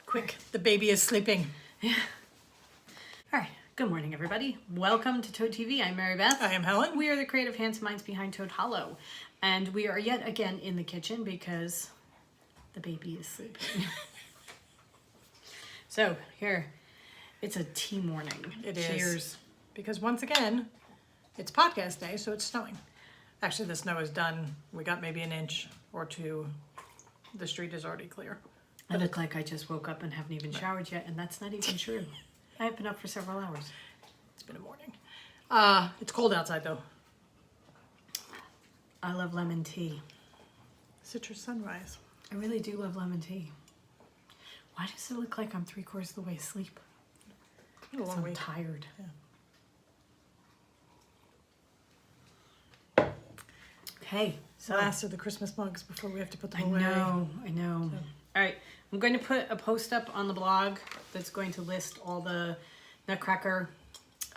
Quick, the baby is sleeping. Yeah. All right. Good morning, everybody. Welcome to Toad TV. I'm Mary Beth. I am Helen. We are the creative hands and minds behind Toad Hollow. And we are yet again in the kitchen because the baby is sleeping. So, here, it's a tea morning. It is. Cheers. Because once again, it's podcast day, so it's snowing. Actually, the snow is done. We got maybe an inch or two. The street is already clear. I look like I just woke up and haven't even showered yet, and that's not even true. I have been up for several hours. It's been a morning. It's cold outside, though. I love lemon tea. Citrus sunrise. I really do love lemon tea. Why does it look like I'm 3/4 of the way asleep? Because I'm tired. Yeah. Okay, so last of the Christmas mugs before we have to put them away. I know. So. All right, I'm going to put a post up on the blog that's going to list all the Nutcracker.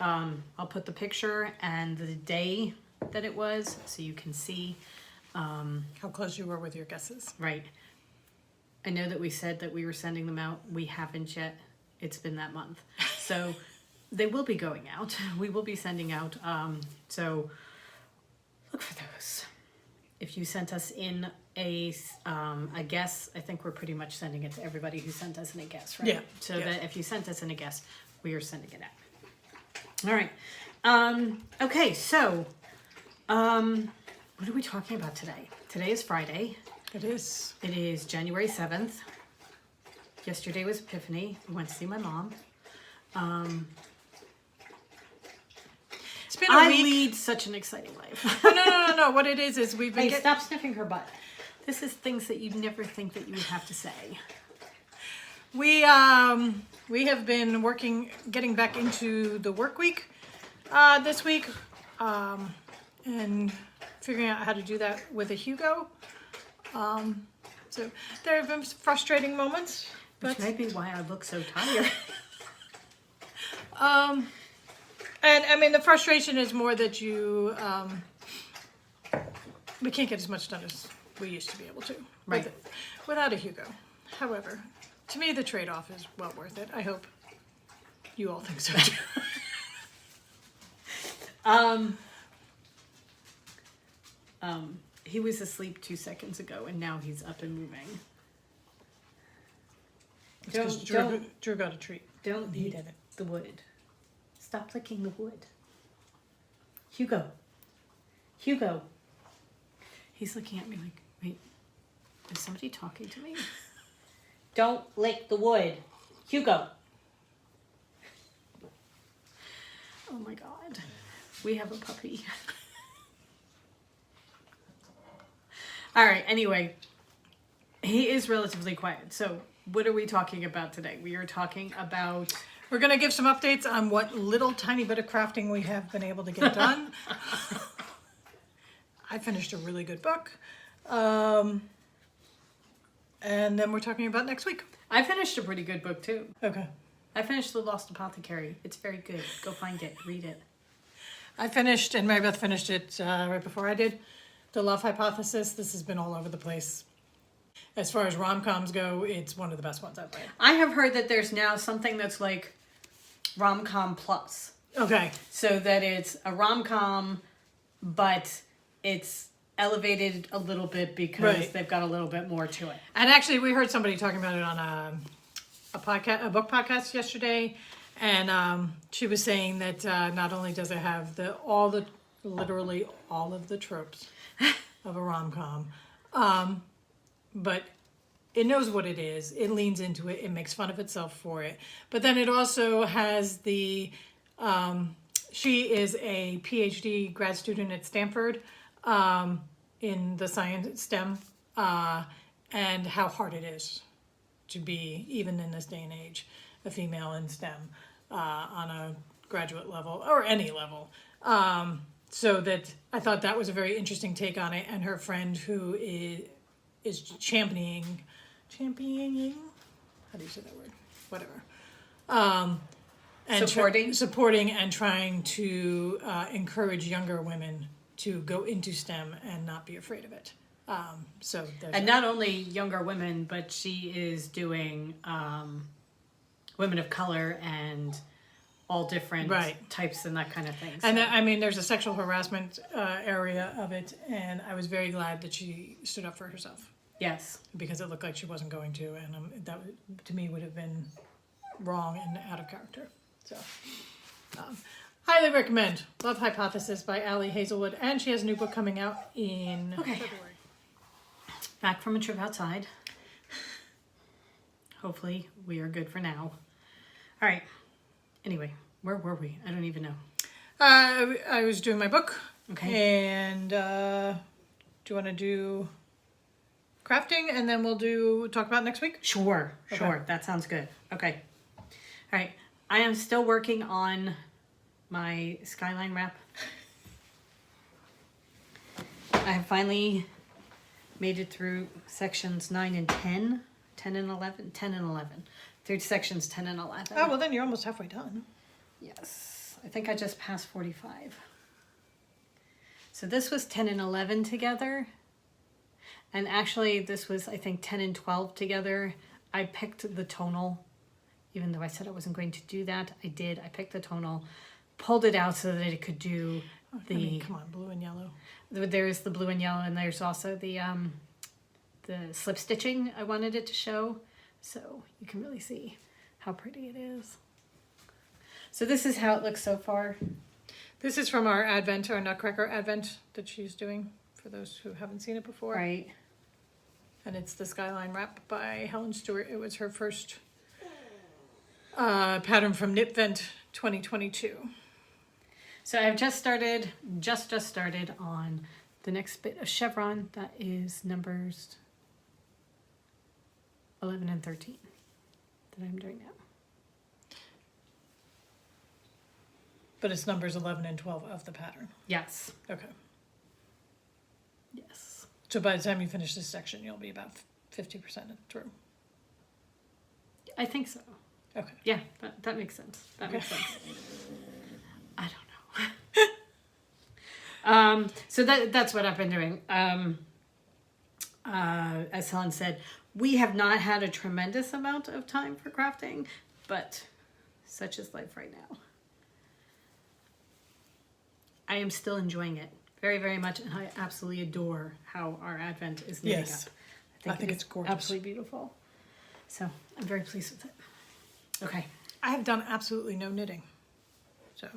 I'll put the picture and the day that it was so you can see how close you were with your guesses. Right. I know that we said that we were sending them out. We haven't yet. It's been that month. So they will be going out. We will be sending out. So look for those. If you sent us in a guess, I think we're pretty much sending it to everybody who sent us in a guess, right? Yeah. So that if you sent us in a guess, we are sending it out. All right. Okay, so what are we talking about today? Today is Friday. It is. It is January 7th. Yesterday was Epiphany. I went to see my mom. It's been a week. I lead such an exciting life. No. What it is we've been... Hey, stop sniffing her butt. This is things that you'd never think that you would have to say. We have been getting back into the work week this week, and figuring out how to do that with a Hugo. So there have been frustrating moments, Which may be why I look so tired. And I mean, the frustration is more that we can't get as much done as we used to be able to. Right. Without a Hugo. However, to me, the trade-off is well worth it. I hope you all think so too. He was asleep 2 seconds ago, and now he's up and moving. It's because Drew got a treat. Don't He eat did it. the wood. Stop licking the wood. Hugo. Hugo. He's looking at me like, wait, is somebody talking to me? Don't lick the wood. Hugo. Oh my God. We have a puppy. All right, anyway. He is relatively quiet. So what are we talking about today? We are talking about... We're going to give some updates on what little tiny bit of crafting we have been able to get done. I finished a really good book. And then we're talking about next week. I finished a pretty good book too. Okay. I finished The Lost Apothecary. It's very good. Go find it. Read it. I finished, and Mary Beth finished it right before I did, The Love Hypothesis. This has been all over the place. As far as rom-coms go, it's one of the best ones I've read. I have heard that there's now something that's like rom-com plus. Okay. So that it's a rom-com, but it's elevated a little bit because they've got a little bit more to it. And actually, we heard somebody talking about it on a book podcast yesterday, and she was saying that not only does it have literally all of the tropes of a rom-com, but it knows what it is. It leans into it. It makes fun of itself for it. But then it also has the... she is a PhD grad student at Stanford in the science STEM, and how hard it is to be, even in this day and age, a female in STEM on a graduate level or any level. So that I thought that was a very interesting take on it. And her friend who is championing, how do you say that word? Whatever. And supporting and trying to encourage younger women to go into STEM and not be afraid of it. So there's And not only younger women, but she is doing women of color and all different Right. types and that kind of thing. and So- I mean, there's a sexual harassment area of it, and I was very glad that she stood up for herself yes. because it looked like she wasn't going to, and to me would have been wrong and out of character. So, highly recommend Love Hypothesis by Allie Hazelwood, and she has a new book coming out in Okay. February. Back from a trip outside. Hopefully, we are good for now. All right. Anyway, where were we? I don't even know. I was doing my book. Okay. And do you want to do crafting, and then we'll talk about next week? Sure. Okay. Sure. That sounds good. Okay. All right. I am still working on my skyline wrap. I have finally made it through sections 9 and 10. 10 and 11. 10 and 11. Through sections 10 and 11. Oh, well, then you're almost halfway done. Yes. I think I just passed 45. So this was 10 and 11 together. And actually, this was, I think, 10 and 12 together. I picked the tonal. Even though I said I wasn't going to do that, I did. I picked the tonal, pulled it out so that it could do the... I mean, come on, blue and yellow. There's the blue and yellow, and there's also the slip stitching I wanted it to show. So you can really see how pretty it is. So this is how it looks so far. This is from our Advent, our Nutcracker Advent that she's doing, for those who haven't seen it before. Right. And it's the Skyline Wrap by Helen Stewart. It was her first pattern from Knit-Vent 2022. So I've just started on the next bit of chevron. That is numbers 11 and 13 that I'm doing now. But it's numbers 11 and 12 of the pattern. Yes. Okay. Yes. So by the time you finish this section, you'll be about 50% through. I think so. Okay. Yeah, that makes sense. That makes sense. I don't know. So that's what I've been doing. As Helen said, we have not had a tremendous amount of time for crafting, but such is life right now. I am still enjoying it very, very much, and I absolutely adore how our Advent is knitting Yes. up. I think it's gorgeous. Absolutely beautiful. So I'm very pleased with it. Okay. I have done absolutely no knitting. So,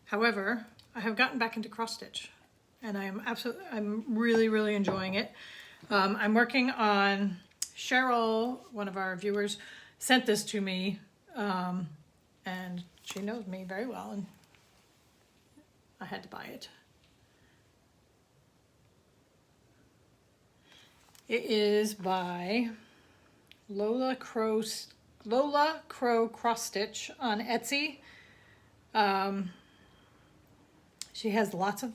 however, I have gotten back into cross stitch, and I'm really, really enjoying it. I'm working on, Cheryl, one of our viewers, sent this to me, and she knows me very well, and I had to buy it. It is by Lola Crow Cross Stitch on Etsy. She has lots of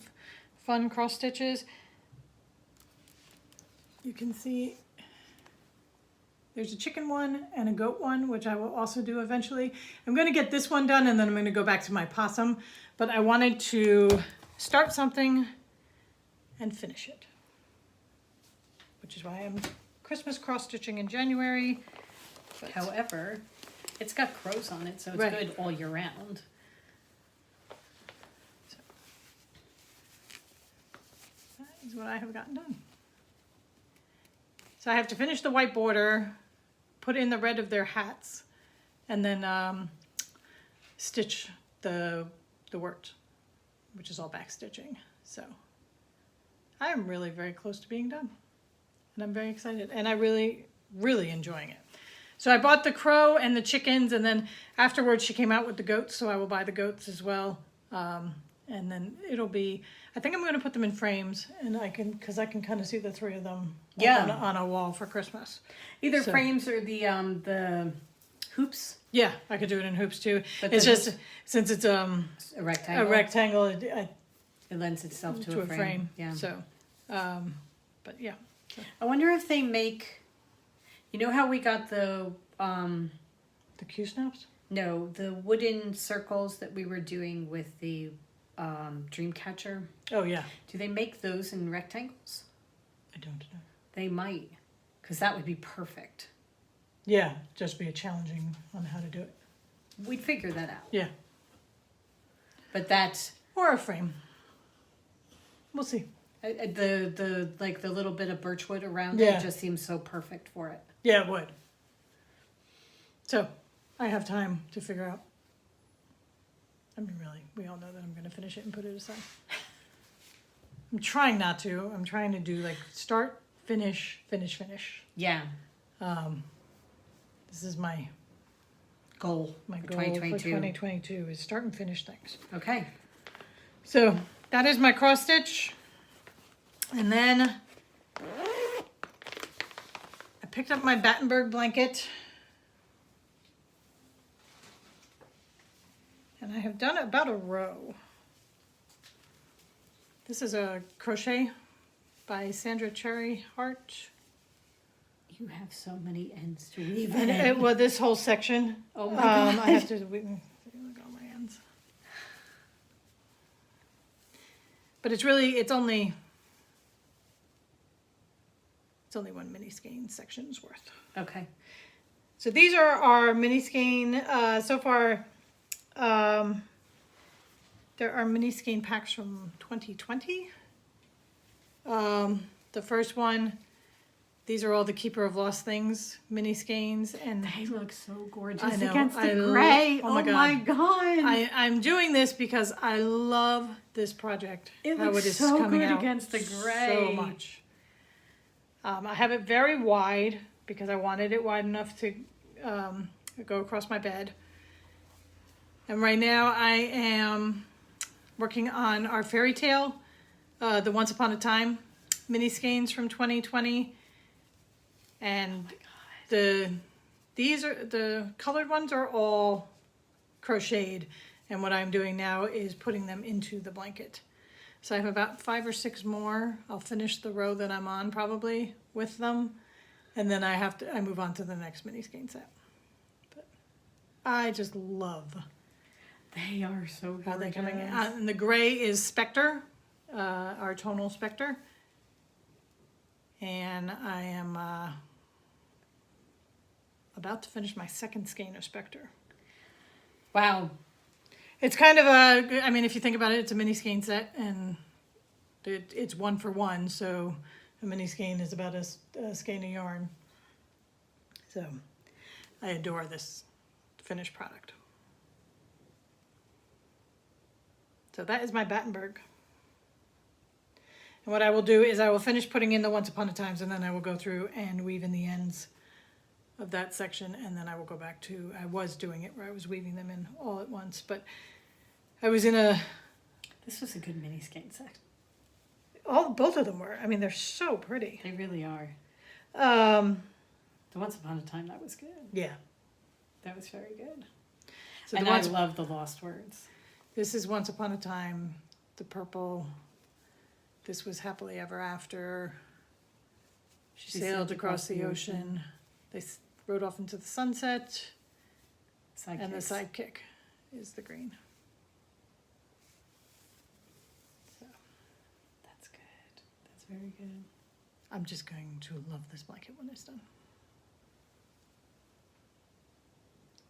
fun cross stitches. You can see there's a chicken one and a goat one, which I will also do eventually. I'm going to get this one done, and then I'm going to go back to my possum, but I wanted to start something and finish it, which is why I'm Christmas cross stitching in January. But However, it's got crows on it, so it's Right. good all year round. that is what I have gotten done. So I have to finish the white border, put in the red of their hats, and then stitch the wort, which is all back stitching. So I am really very close to being done, and I'm very excited, and I really, really enjoying it. So I bought the crow and the chickens, and then afterwards she came out with the goats, so I will buy the goats as well. And then it'll be, I think I'm going to put them in frames, and because I can kind of see the three of them on a wall for Christmas. Either So- frames or the hoops, Yeah, I could do it in hoops too. But It's the just, since it's a rectangle. a rectangle, It lends itself to a frame. Yeah. So, but yeah. I wonder if they make. You know how we got the The Q snaps? no, the wooden circles that we were doing with the dream catcher. Oh yeah. Do they make those in rectangles? I don't know. They might, because that would be perfect. Yeah, just be challenging on how to do it. We'd figure that out. Yeah. But that's Or a frame. We'll see. the like the little bit of birchwood around Yeah. it just seems so perfect for it. Yeah, it would. So, I have time to figure out. I mean, really, we all know that I'm going to finish it and put it aside. I'm trying not to. I'm trying to do like start, finish, finish, finish. Yeah. This is my Goal. goal for 2022. 2022 is start and finish things. Okay. So that is my cross stitch. And then I picked up my Battenberg blanket. And I have done about a row. This is a crochet by Sandra Cherry Hart. You have so many ends to weave And in. well, this whole section. Oh my God. I have to look at all my ends. But it's only one mini skein section's worth. Okay. So these are our mini skein. So far, there are mini skein packs from 2020. The first one, these are all the Keeper of Lost Things mini skeins, and They look so gorgeous I know, against the I gray. oh my God. God. I'm doing this because I love this project. It how looks is so coming good out against the so gray. much. I have it very wide because I wanted it wide enough to go across my bed. And right now I am working on our fairy tale, the Once Upon a Time mini skeins from 2020. And the colored ones are all crocheted, and what I'm doing now is putting them into the blanket. So I have about 5 or 6 more. I'll finish the row that I'm on probably with them, and then I move on to the next mini skein set. But I just love They are so gorgeous. how they're coming out. And the gray is Spectre, our tonal Spectre. And I am about to finish my second skein of Spectre. Wow. It's kind of if you think about it, it's a mini skein set, and it's 1 for 1, so a mini skein is about a skein of yarn. So I adore this finished product. So that is my Battenberg. And what I will do is I will finish putting in the Once Upon a Times, and then I will go through and weave in the ends of that section, and then I will go back to, I was doing it where I was weaving them in all at once, but I was in This was a good mini skein set. both of them were. I mean, they're so pretty. They really are. Um, The Once Upon a Time, that was good. yeah. That was very good. So And the I ones, love the Lost Words. this is Once Upon a Time, the purple. This was Happily Ever After. She sailed across the ocean. They rode off into the sunset. And the sidekick is the green. So That's good. That's very good. I'm just going to love this blanket when it's done.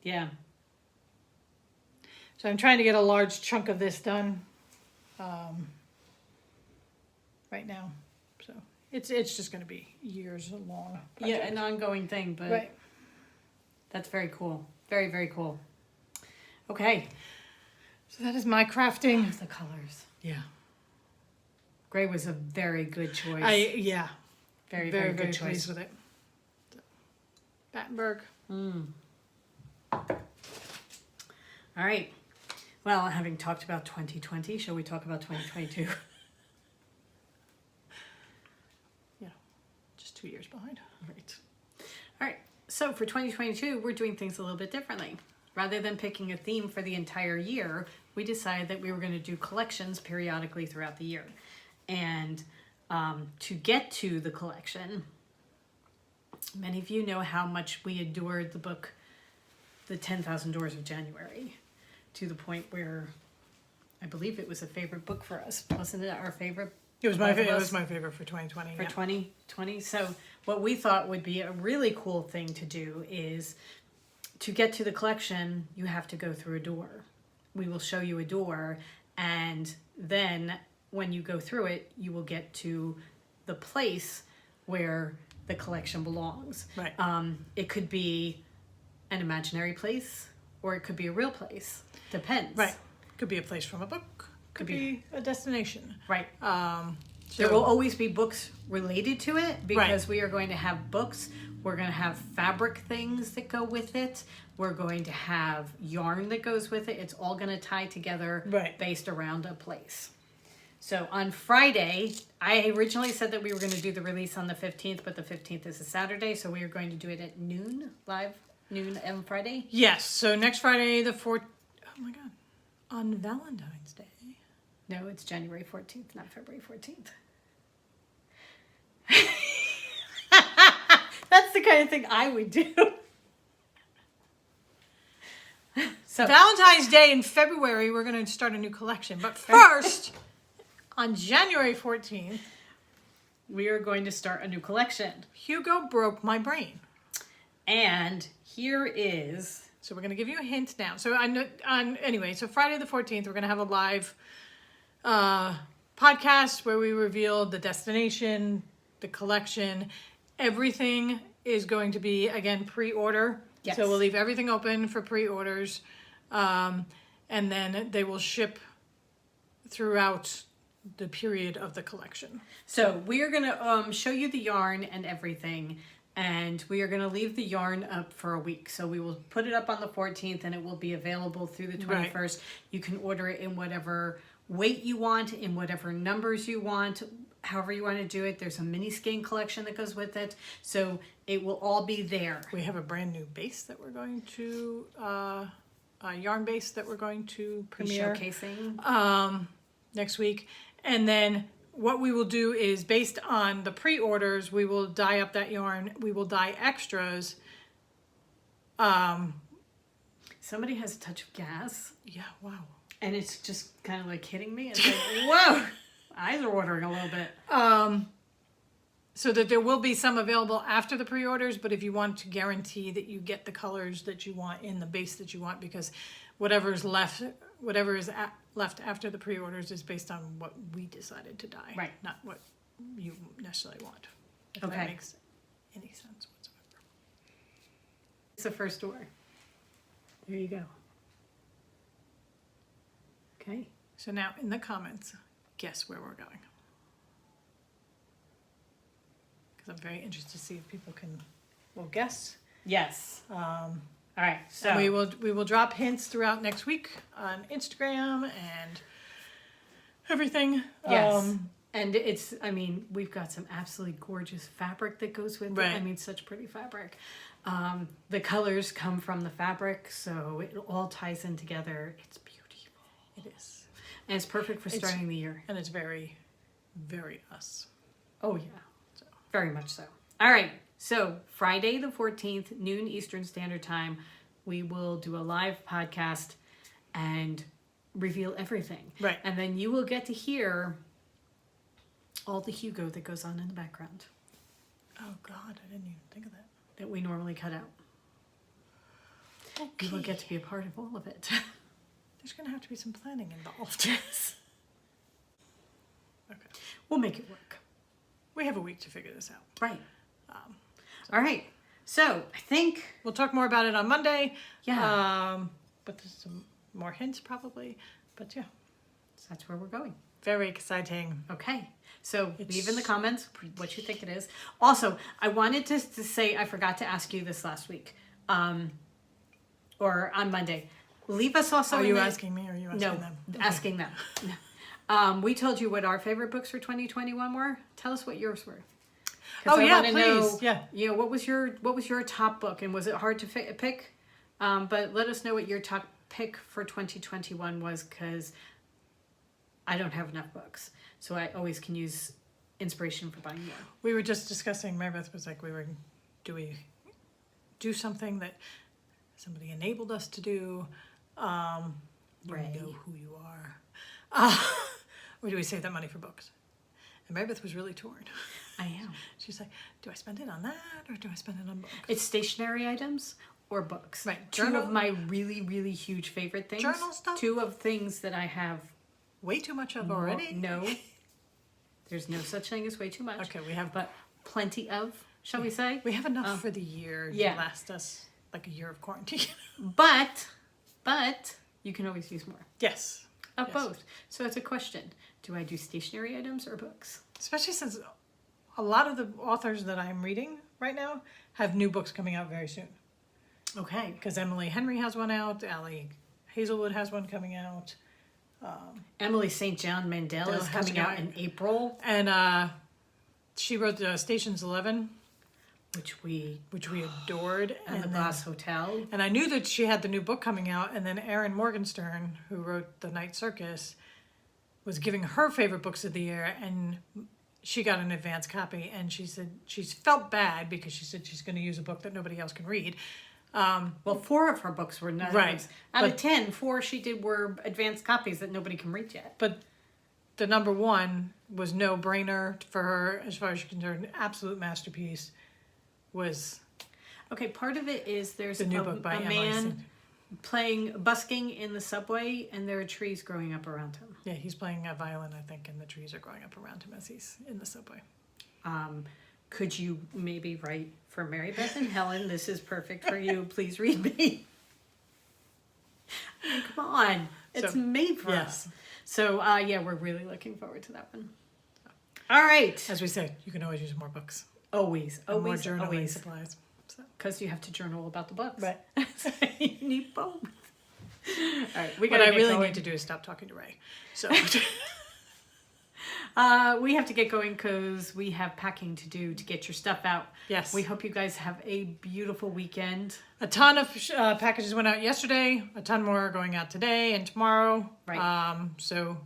Yeah. So I'm trying to get a large chunk of this done right now. So it's just going to be years long. Yeah, project. an ongoing thing, but Right. that's very cool. Very, very cool. Okay. So that is my crafting. There's the colors. Yeah. Gray was a very good choice. Yeah. very, Very, very very good pleased choice. with it. Battenberg. All right. Well, having talked about 2020, shall we talk about 2022? Yeah. Just 2 years behind. Right. All right. So for 2022, we're doing things a little bit differently. Rather than picking a theme for the entire year, we decided that we were going to do collections periodically throughout the year. And to get to the collection, many of you know how much we adored the book, The 10,000 Doors of January, to the point where I believe it was a favorite book for us. Wasn't it our favorite It was Both of it us. was my favorite for 2020. For yeah. 2020. So what we thought would be a really cool thing to do is to get to the collection, you have to go through a door. We will show you a door, and then when you go through it, you will get to the place where the collection belongs. Right. It could be an imaginary place, or it could be a real place. Depends. Right. Could be a place from a book. Could be a destination. Right. So, There will always be books related to it because we are going to have books. We're going to have fabric things that go with it. We're going to have yarn that goes with it. It's all going to tie together based around a place. So on Friday, I originally said that we were going to do the release on the 15th, but the 15th is a Saturday, so we are going to do it at noon, live, noon on Friday. Yes. So next Friday, the 4th. Oh my God. On Valentine's Day. No, it's January 14th, not February 14th. That's the kind of thing I would do. So Valentine's Day in February, we're going to start a new collection. But first, on January 14th, we are going to start a new collection. Hugo broke my brain. And here is... So we're going to give you a hint now. So anyway, so Friday the 14th, we're going to have a live podcast where we reveal the destination, the collection. Everything is going to be, again, pre-order. Yes. So we'll leave everything open for pre-orders. And then they will ship throughout the period of the collection. So we are going to show you the yarn and everything. And we are going to leave the yarn up for a week. So we will put it up on the 14th and it will be available through the 21st. Right. You can order it in whatever weight you want, in whatever numbers you want, however you want to do it. There's a mini skein collection that goes with it. So it will all be there. We have a brand new base that we're going to, a yarn base that we're going to premiere. Showcasing. Next week. And then what we will do is, based on the pre-orders, we will dye up that yarn. We will dye extras. Somebody has a touch of gas. Yeah, wow. And it's just kind of like hitting me. It's like, whoa, eyes are watering a little bit. So that there will be some available after the pre-orders, but if you want to guarantee that you get the colors that you want in the base that you want, because whatever is left after the pre-orders is based on what we decided to dye, right? Not what you necessarily want. If okay. That makes any sense whatsoever. It's the first door. There you go. Okay. So now in the comments, guess where we're going. Because I'm very interested to see if people will guess. Yes. All right. So and we will drop hints throughout next week on Instagram and everything. Yes. And we've got some absolutely gorgeous fabric that goes with it. I mean, such pretty fabric. The colors come from the fabric, so it all ties in together. It's beautiful. It is. And it's perfect for starting the year. And it's very, very us. Oh, yeah. So. Very much so. All right. So Friday the 14th, noon Eastern Standard Time, we will do a live podcast and reveal everything. Right. And then you will get to hear all the Hugo that goes on in the background. Oh, God. I didn't even think of that. That we normally cut out. Okay. You will get to be a part of all of it. There's going to have to be some planning involved. Yes. Okay. We'll make it work. We have a week to figure this out. Right. All right. So I think we'll talk more about it on Monday. Yeah. But there's some more hints probably. But yeah. So that's where we're going. Very exciting. Okay. So leave in the comments what you think it is. Also, I wanted to say, I forgot to ask you this last week. Or on Monday. Leave us also. Are you asking me or are you asking them? No, asking them. We told you what our favorite books for 2021 were. Tell us what yours were. Oh, yeah, please. Know, yeah. You know, what was your top book, and was it hard to pick? But let us know what your top pick for 2021 was, because I don't have enough books, so I always can use inspiration for buying more. We were just discussing. Marybeth was like, do we do something that somebody enabled us to do? You know who you are. Or do we save that money for books? And Mary Beth was really torn. I am. She's like, do I spend it on that or do I spend it on books? It's stationary items or books. Right. Two Journal- of my really, really huge favorite things. Journal stuff? Two of things that I have Way too much of already? No. There's no such thing as way too much. Okay, we have But plenty of, shall we say? we have enough for the year yeah. to last us like a year of quarantine. But you can always use more. Yes. Of Yes. both. So it's a question. Do I do stationary items or books? Especially since a lot of the authors that I'm reading right now have new books coming out very soon. Okay. Because Emily Henry has one out, Allie Hazelwood has one coming out. Emily St. John Mandel is has coming to go out in April, And she wrote Stations 11, which we adored. and the then- Glass Hotel. And I knew that she had the new book coming out, and then Erin Morgenstern, who wrote The Night Circus, was giving her favorite books of the year, and she got an advance copy, and she said she's felt bad because she said she's going to use a book that nobody else can read. Well, 4 of her books were not Right. out of But- 10. 4 she did were advanced copies that nobody can read yet. But the number one was no brainer for her as far as she's concerned. Absolute masterpiece was Okay, part of it is there's the new book by a Emily. man busking in the subway, and there are trees growing up around him. Yeah, he's playing a violin, I think, and the trees are growing up around him as he's in the subway. Could you maybe write for Mary Beth and Helen? This is perfect for you. Please read me. I mean, come on, it's So, made for yes. us. So yeah, we're really looking forward to that one. All right, As we say, you can always use more books. always, And more always, journaling always, supplies. So. because you have to journal about the books. Right. you need both. All right, we What gotta I get really going. need to do is stop talking to Ray. So We have to get going because we have packing to do to get your stuff out. yes, We hope you guys have a beautiful weekend. a ton of packages went out yesterday. A ton more are going out today and tomorrow. Right. So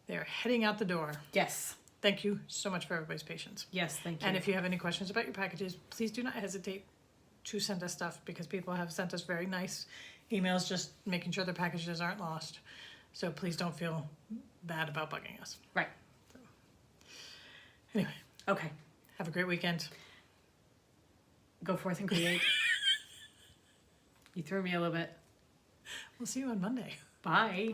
they're heading out the door. Yes. Thank you so much for everybody's patience. Yes, thank you. And if you have any questions about your packages, please do not hesitate to send us stuff because people have sent us very nice emails just making sure their packages aren't lost. So please don't feel bad about bugging us. Right. Anyway, Okay. have a great weekend. Go forth and create. You threw me a little bit. We'll see you on Monday. Bye.